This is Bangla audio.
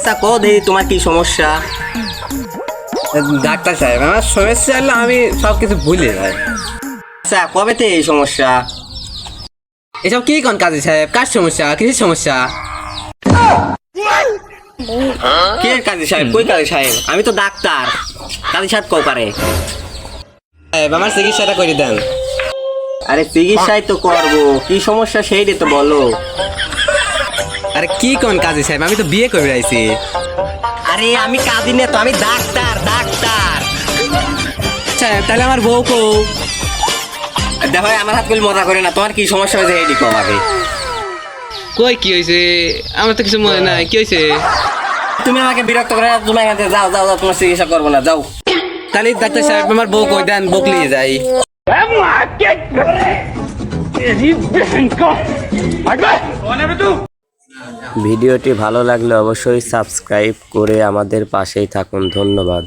আচ্ছা কো দেই তোমার কি সমস্যা? ডাক্তার সাহেব আমার সমস্যা হলো আমি সব কিছু ভুলে যাই। আচ্ছা কবেতে এই সমস্যা? এসব কি কোন কাজী সাহেব? কার সমস্যা? কিসের সমস্যা? কে কাজী সাহেব? কই কাজী সাহেব? আমি তো ডাক্তার। কাজী সাহেব কও পারে? সাহেব আমার চিকিৎসাটা করে দেন। আরে চিকিৎসাই তো করবো, কি সমস্যা সেইটাই তো বলো। আরে কি কোন কাজী সাহেব? আমি তো বিয়ে করে আইছি। আরে আমি কাজী না তো, আমি ডাক্তার ডাক্তার। সাহেব তাহলে আমার বউ কো? দেখো আমার হাত গুলি মজা করে না, তোমার কি সমস্যা হয়েছে এইটি কম আগে। কই কি হয়েছে? আমার তো কিছু মনে নাই, কি হয়েছে? তুমি আমাকে বিরক্ত করে না, তুমি এখান থেকে যাও যাও যাও, তোমার চিকিৎসা করবো না, যাও। তাহলে ডাক্তার সাহেব আমার বউ কই দেন, বউ নিয়ে যাই। ভিডিওটি ভালো লাগলে অবশ্যই সাবস্ক্রাইব করে আমাদের পাশেই থাকুন। ধন্যবাদ।